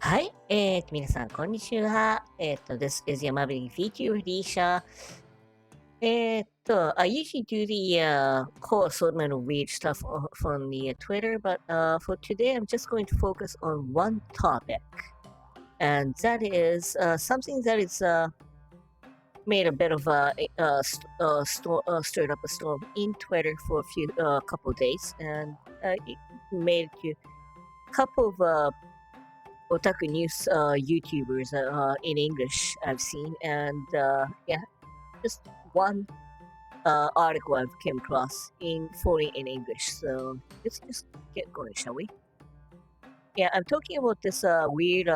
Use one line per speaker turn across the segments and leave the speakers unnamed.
はい、皆さん、こんにちは。This is your Marketing Feature Risha. I usually do the whole assortment of weird stuff from the Twitter, but for today, I'm just going to focus on one topic, and that is something that is made a bit of stirred up a storm in Twitter for a couple of days, and it made it to a couple of otaku news YouTubers in English I've seen, and yeah, just one article I've came across in fully in English. So let's just get going, shall we? Yeah, I'm talking about this weird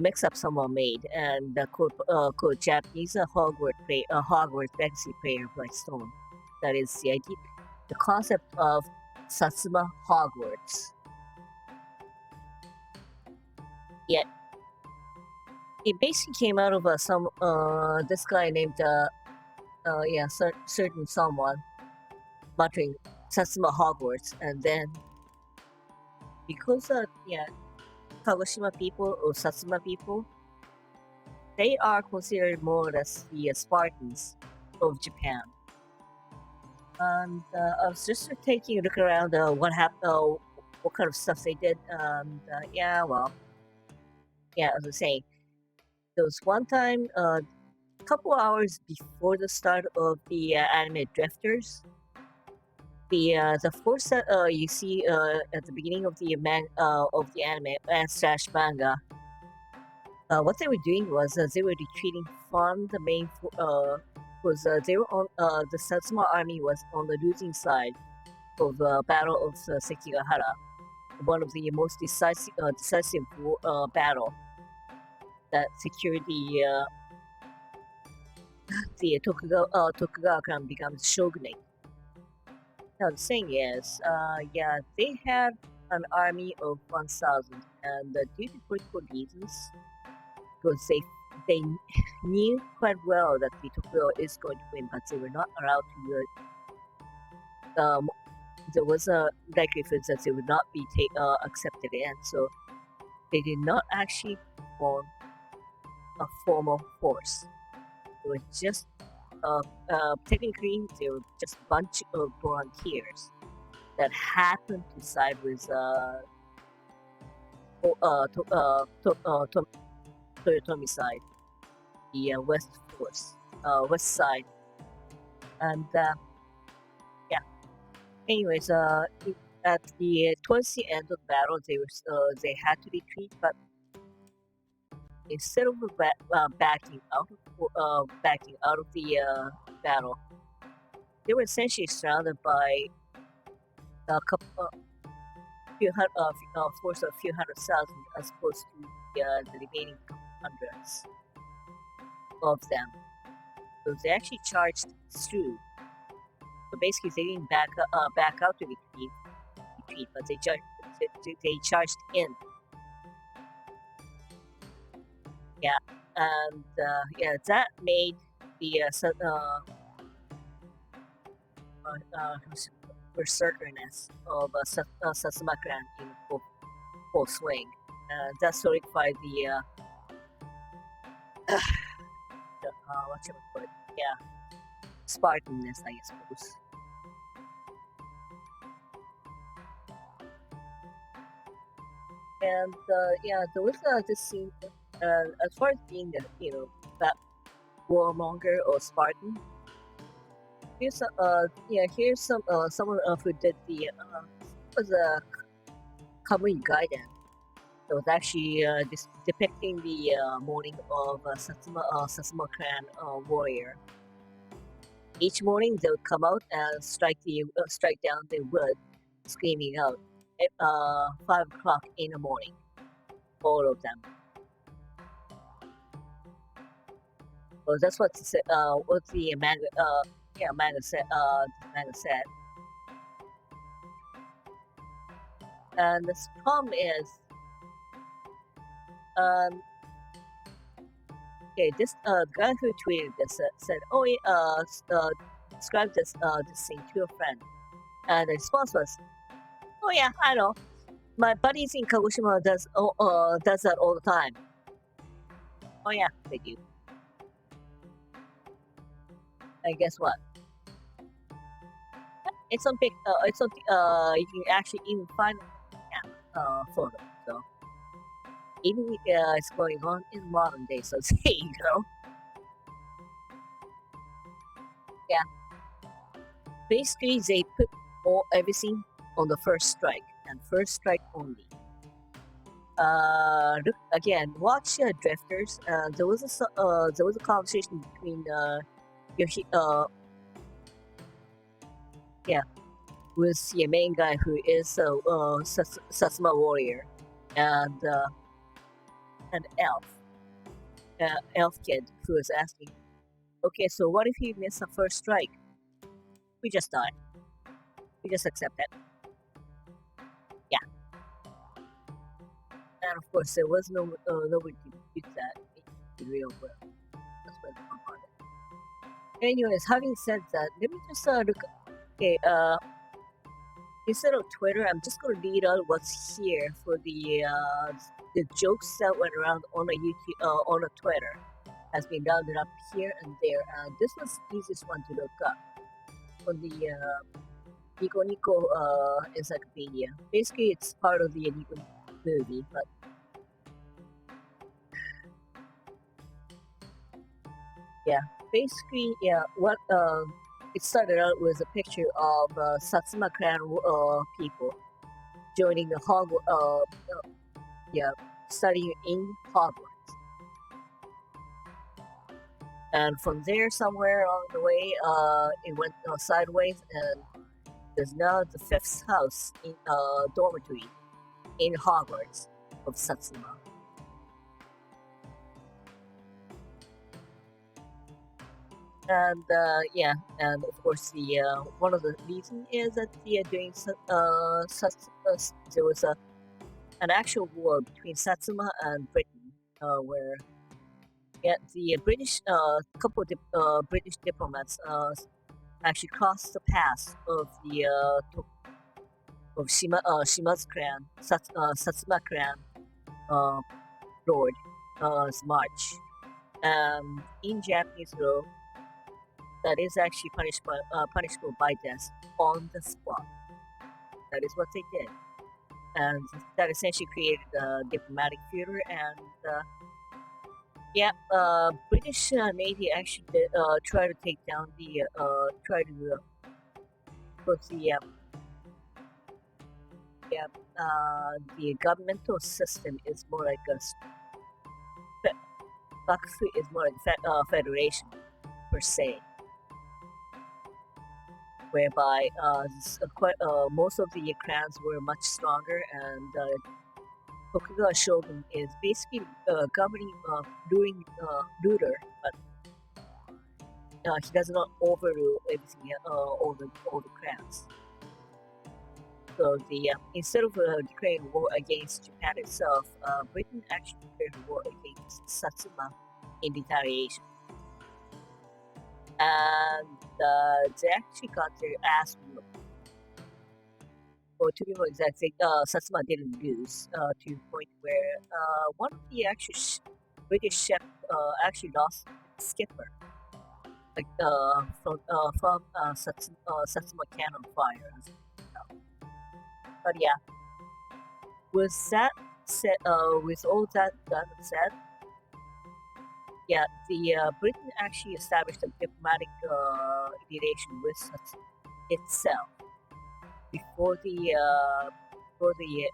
mix up someone made, and called Japanese Hogwarts legacy prayer by Stone. That is the concept of Satsuma Hogwarts. Yeah, it basically came out of some this guy named certain someone muttering Satsuma Hogwarts, and then because Kagoshima people or Satsuma people, they are considered more or less the Spartans of Japan. And I was just taking a look around what happened, what kind of stuff they did, and as I was saying, there was one time couple hours before the start of the anime Drifters, the force that you see at the beginning of the anime slash manga, what they were doing was they were retreating from the main. Was they were on the Satsuma army was on the losing side of the Battle of Sekigahara, one of the most decisive battle that secured the Tokugawa clan becomes shogunate. Now the thing is, they had an army of 1,000, and due to political reasons, because they knew quite well that the Tokugawa is going to win, but they were not allowed to. There was a likelihood that they would not be accepted in, so they did not actually form a formal force. It was just technically they were just a bunch of volunteers that happened to side with Toyotomi side, the west side, and anyways, at the towards the end of the battle, they had to retreat, but instead of backing out of the battle, they were essentially surrounded by a couple, force of a few hundred thousand, as opposed to the remaining hundreds of them. So they actually charged through. So basically, they didn't back out to retreat, but they charged in. Yeah, and that made the berserkerness of Satsuma clan in full swing. That solidified the what you put, Spartanness, I suppose. And there was this scene. As far as being that warmonger or Spartan, here's someone who did the was a Kamui Gaiden. That was actually depicting the morning of Satsuma clan warrior. Each morning they would come out and strike down the wood, screaming out at 5 o'clock in the morning. All of them. Well, that's what the manga said. Manga said. And the problem is, this guy who tweeted this said, "Oh, describe this scene to a friend," and the response was, "Oh yeah, I know. My buddies in Kagoshima does that all the time. Oh yeah, they do. And guess what? It's on pic. It's on. You can actually even find photo. So even it's going on in modern day. So there you go. Yeah. Basically, they put everything on the first strike and first strike only. Look again. Watch Drifters. There was a conversation between Yoshi. Yeah, with the main guy who is Satsuma warrior, and an elf kid who is asking, okay, so what if you miss a first strike? We just die. We just accept it. Yeah, and of course there was nobody to fix that in the real world. That's what the fun part is. Anyways, having said that, let me just look. Okay, instead of Twitter, I'm just gonna read out what's here for the jokes that went around on a YouTube on a Twitter. Has been rounded up here and there. This was the easiest one to look up on the Nico Nico encyclopedia. Basically, it's part of the Nico movie, but yeah, basically, yeah, what it started out with a picture of Satsuma clan people joining the Hogwarts, yeah, studying in Hogwarts. And from there, somewhere along the way, it went sideways, and there's now the fifth house in dormitory in Hogwarts of Satsuma. And yeah, and of course, the one of the reasons is that during there was an actual war between Satsuma and Britain, where yeah, the British couple of British diplomats actually crossed the path of the Shima's clan, Satsuma clan uh, lord, march. In Japanese law, that is actually punishable by death on the spot. That is what they did, and that essentially created a diplomatic feud. And yeah, British Navy actually did, try to take down try to put yeah, the governmental system is more like a Bakufu is more like federation per se, whereby most of the clans were much stronger, and Tokugawa shogun is basically governing, ruling ruler, but he does not overrule everything, all the clans. So instead of declaring war against Japan itself, Britain actually declared war against Satsuma in retaliation, and they actually got their ass whooped. Or to be more exact, Satsuma didn't lose to the point where one of the actual British ship actually lost its skipper, like from Satsuma cannon fire. But yeah, with that said, with all that done and said, yeah, the Britain actually established a diplomatic relation with Satsuma itself before the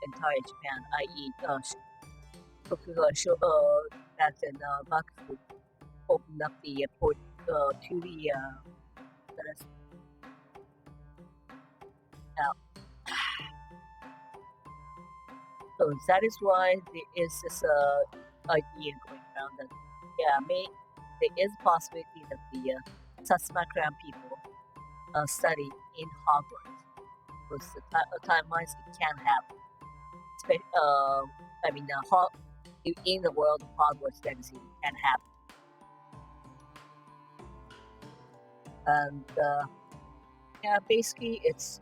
entire Japan, i.e., Tokugawa that and Bakufu opened up the port to the now. So that is why there is this idea going around that there is a possibility that the Satsuma clan people study in Hogwarts. Because the timelines it can happen. I mean, in the world of Hogwarts Legacy can happen. And yeah, basically it's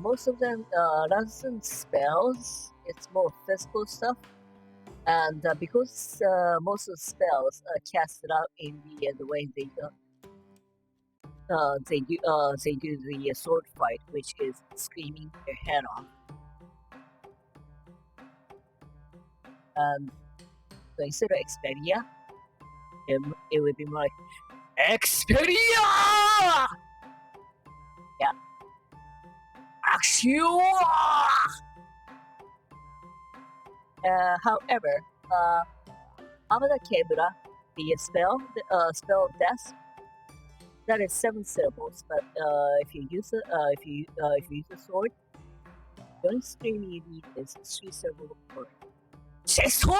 Most of them, rather than spells, it's more physical stuff. And because most of the spells are casted out in the way they do the sword fight, which is screaming their head off. So instead of Expedia, it would be more like Expedia! Yeah. Axio! However, Amada Kebura, the spell of death, that is 7 syllables. But if you use a sword, the only scream you need is 3 syllable word. Cheso!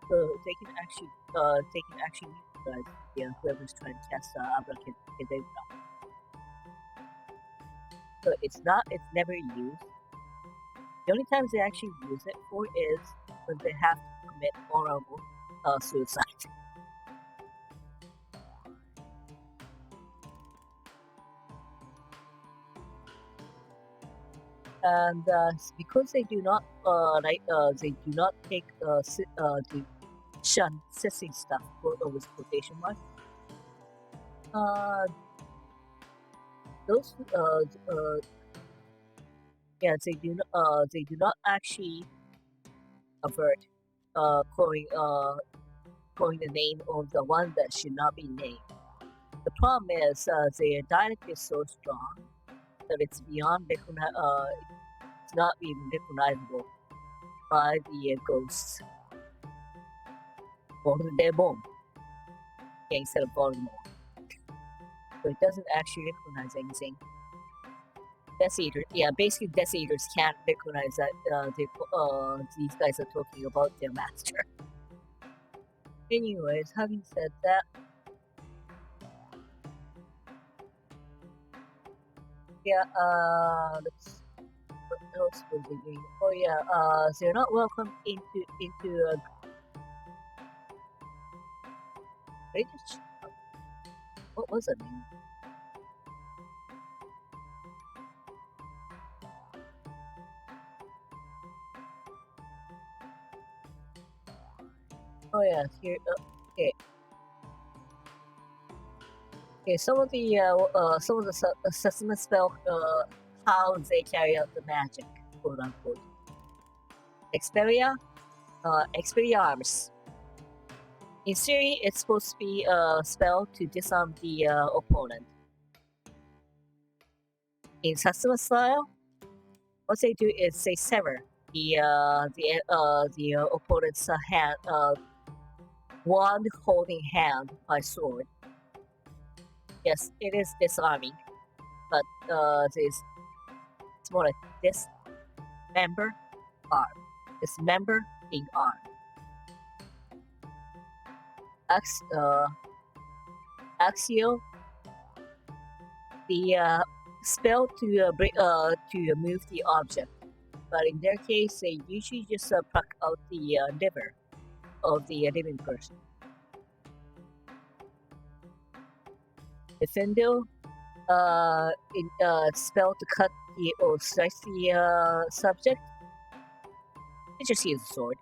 So they can actually utilize whoever's trying to cast Abracadabra. So it's never used. The only times they actually use it for is when they have to commit honorable suicide. And because they do not take the shun sissy stuff with quotation marks. Those they do not actually avert calling the name of the one that should not be named. The problem is their dialect is so strong that it's not even recognizable by the ghosts. Voldemort instead of Voldemort. So it doesn't actually recognize anything. Basically Death Eaters can't recognize that these guys are talking about their master. Anyways, having said that, what else was they doing? Oh yeah, they're not welcome into what was it? Oh yeah, here. Okay. Okay, some of the Satsuma spell, how they carry out the magic, quote unquote. Experia, Expelliarmus. In theory, it's supposed to be a spell to disarm the opponent. In Satsuma style, what they do is they sever the opponent's hand, one holding hand by sword. Yes, it is disarming, but it's more like dismember arm. Dismember being arm. Axio, the spell to move the object, but in their case, they usually just pluck out the liver of the living person. Defendo, spell to cut or slice the subject. They just use a sword.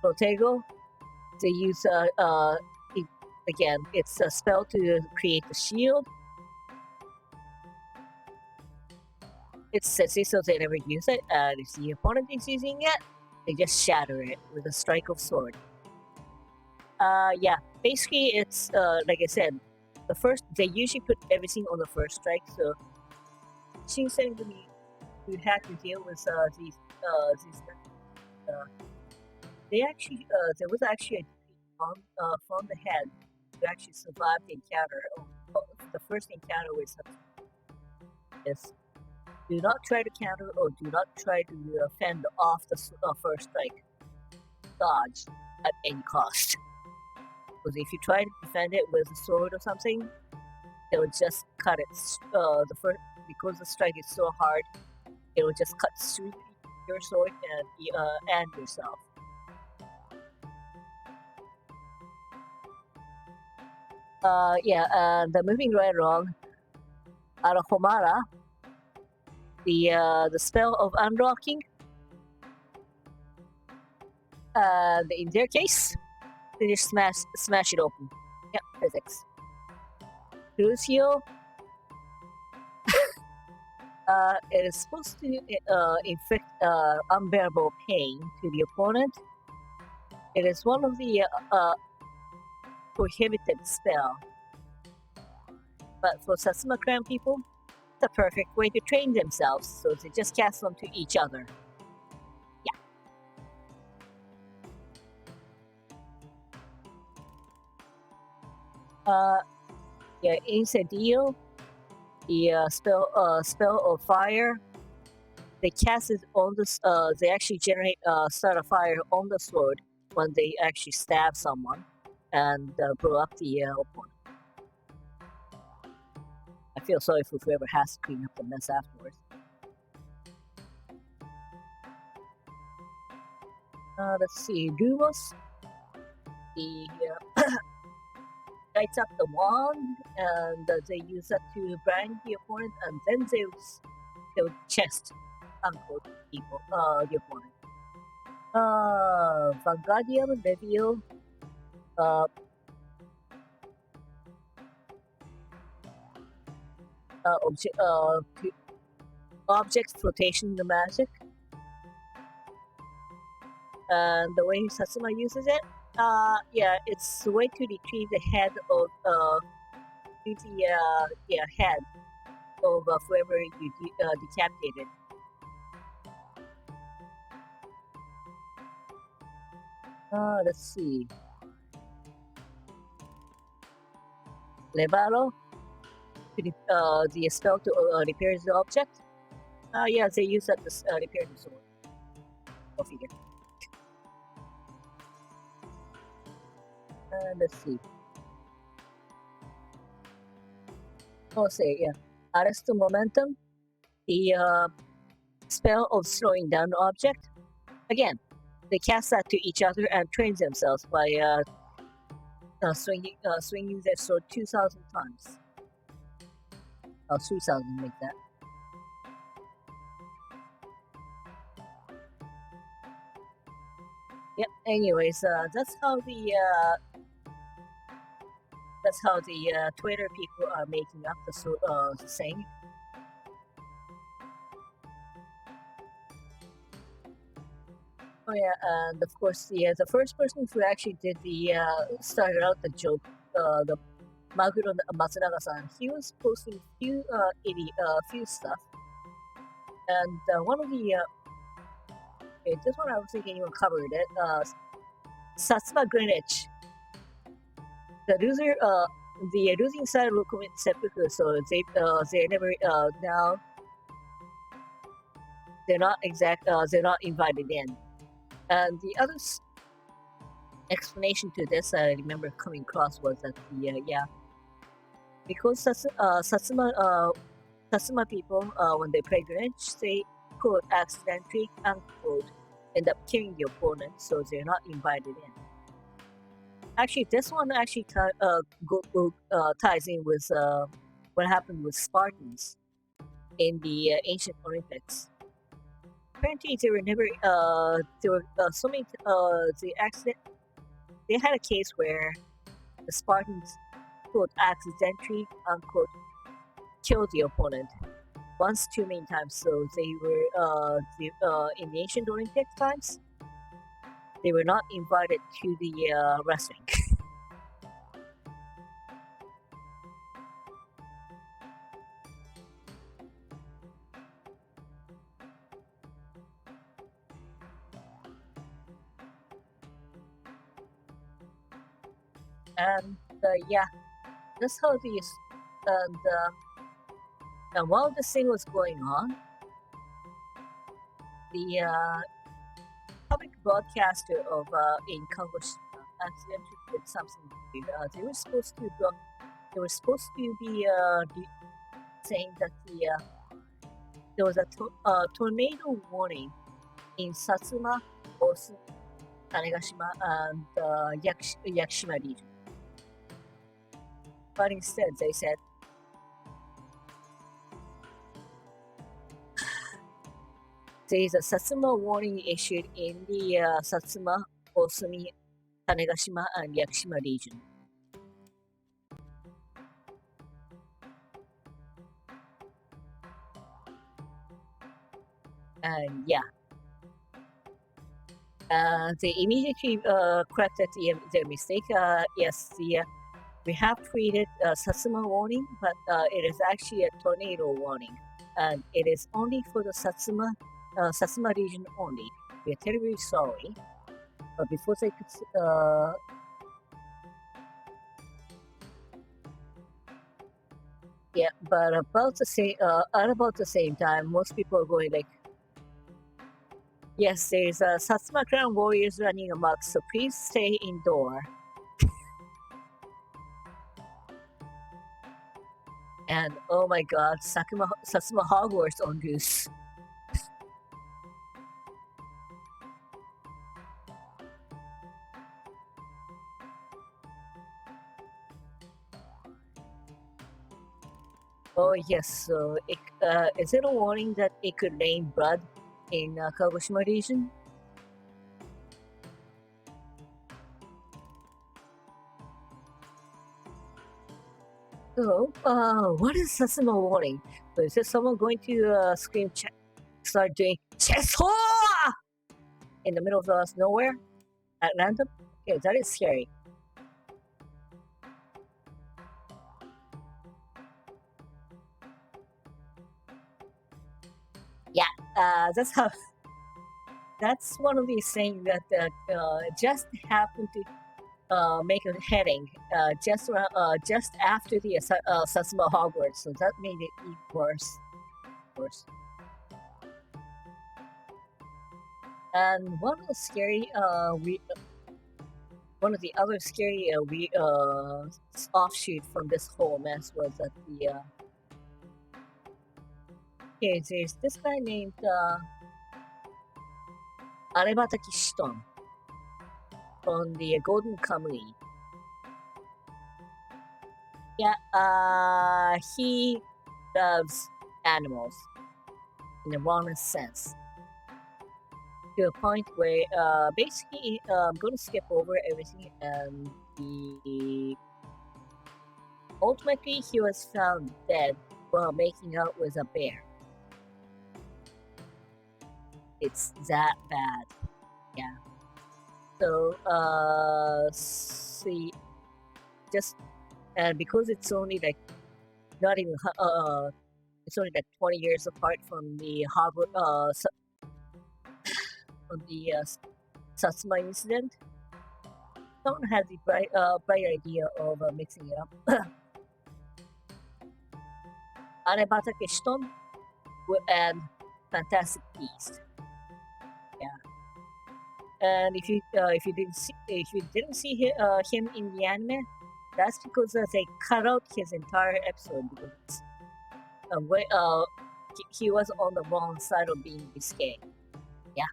Protego, they use again, it's a spell to create the shield. It's sissy, so they never use it, and if the opponent is using it, they just shatter it with a strike of sword. Yeah, basically it's like I said, they usually put everything on the first strike. So Shinsen who had to deal with these they actually there was actually a defeat from the head to actually survive the encounter. The first encounter with is do not try to counter or do not try to fend off the first strike. Dodge at any cost. Because if you try to defend it with a sword or something, it will just cut it. Because the strike is so hard, it will just cut through your sword and yourself. The moving right along, Arahomara, the spell of unlocking, in their case, they just smash it open. Yep, physics. Crucio, it is supposed to inflict unbearable pain to the opponent. It is one of the prohibited spell. But for Satsuma clan people, the perfect way to train themselves, so they just cast them to each other. Incendio, the spell of fire. They cast it on the. They actually generate start a fire on the sword when they actually stab someone and blow up the opponent. I feel sorry for whoever has to clean up the mess afterwards. Let's see, Lumos. The lights up the wand, and they use that to blind the opponent, and then they would chest unquote people, the opponent. Vanguardium, Reveal, object flotation the magic. And the way Satsuma uses it, it's a way to retrieve the head of head of whoever you decapitated. Let's see. Levaro, the spell to repair the object. They use that to repair the sword. Go figure. Let's see. Arrest momentum, the spell of slowing down the object. Again, they cast that to each other and train themselves by swinging their sword 2,000 times. 3,000 make that. Yep. Anyways, that's how the Twitter people are making up the saying. Oh yeah, and of course the first person who actually did the started out the joke, the Maguro Matsunaga-san, he was posting few stuff, and one of the this one I was thinking you covered it. Satsuma Greenwich, the loser, the losing side will commit seppuku, so they never now they're not invited in. And the other explanation to this I remember coming across was that because Satsuma people when they play Greenwich, they could accidentally unquote end up killing the opponent, so they're not invited in. Actually, this one actually ties in with what happened with Spartans in the ancient Olympics. Apparently, they were never. There were so many. They had a case where the Spartans quote accidentally unquote killed the opponent once too many times. So they were in the ancient Olympic times. They were not invited to the wrestling. And that's how these and while this thing was going on, the public broadcaster of in Kagoshima accidentally did something weird. They were supposed to be saying that there was a tornado warning in Satsuma, Osu, Tanegashima, and Yakushima region. but instead they said, there is a Satsuma warning issued in the Satsuma, Osumi, Tanegashima, and Yakushima region. And yeah, they immediately corrected their mistake. Yes, we have tweeted Satsuma warning, but it is actually a tornado warning, and it is only for the Satsuma region only. We are terribly sorry. But before they could, yeah, but about the same time, most people are going like, yes, there's Satsuma Crown warriors running amok, so please stay indoor. And oh my god, Satsuma Hogwarts on Goose. Oh yes, so is it a warning that it could rain blood in Kagoshima region? So, what is Satsuma warning? So is there someone going to scream, start doing Chesso in the middle of nowhere at random? Okay, that is scary. Yeah, that's one of these things that just happened to make a heading just after the Satsuma Hogwarts, so that made it even worse. And one of the other scary offshoot from this whole mess was that there's this guy named Arebataki Shiton on the Golden Kamuy. Yeah, he loves animals in the wrongest sense. To a point where basically I'm going to skip over everything, and ultimately he was found dead while making out with a bear. It's that bad. Yeah. So see, just and because it's only like not even it's only like 20 years apart from the from the Satsuma incident. Someone had the bright idea of mixing it up. Arebatake Shiton and Fantastic Beast. Yeah. And if you didn't see him in the anime, that's because they cut out his entire episode because he was on the wrong side of being risque. Yeah.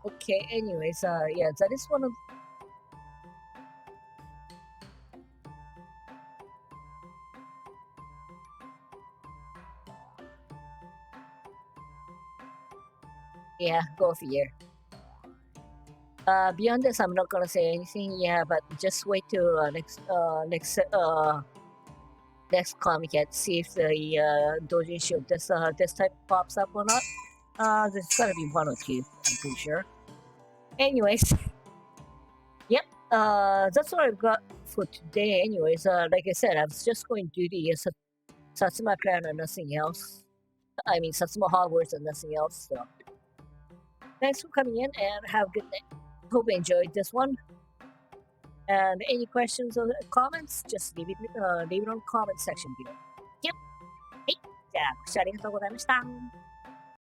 Okay. Anyways, yeah, that is one of. Yeah, go figure. Beyond this, I'm not gonna say anything. Yeah, but just wait till next comic yet. See if the doujinshi of this type pops up or not. There's gotta be one or two. I'm pretty sure. Anyways, yep. That's what I've got for today. Anyways, like I said, I was just going to do the Satsuma Crown and nothing else. I mean, Satsuma Hogwarts and nothing else. So, thanks for coming in and have a good night. Hope you enjoyed this one. And any questions or comments, just leave it on the comment section below. Yep. はい。じゃあ、ご視聴ありがとうございました。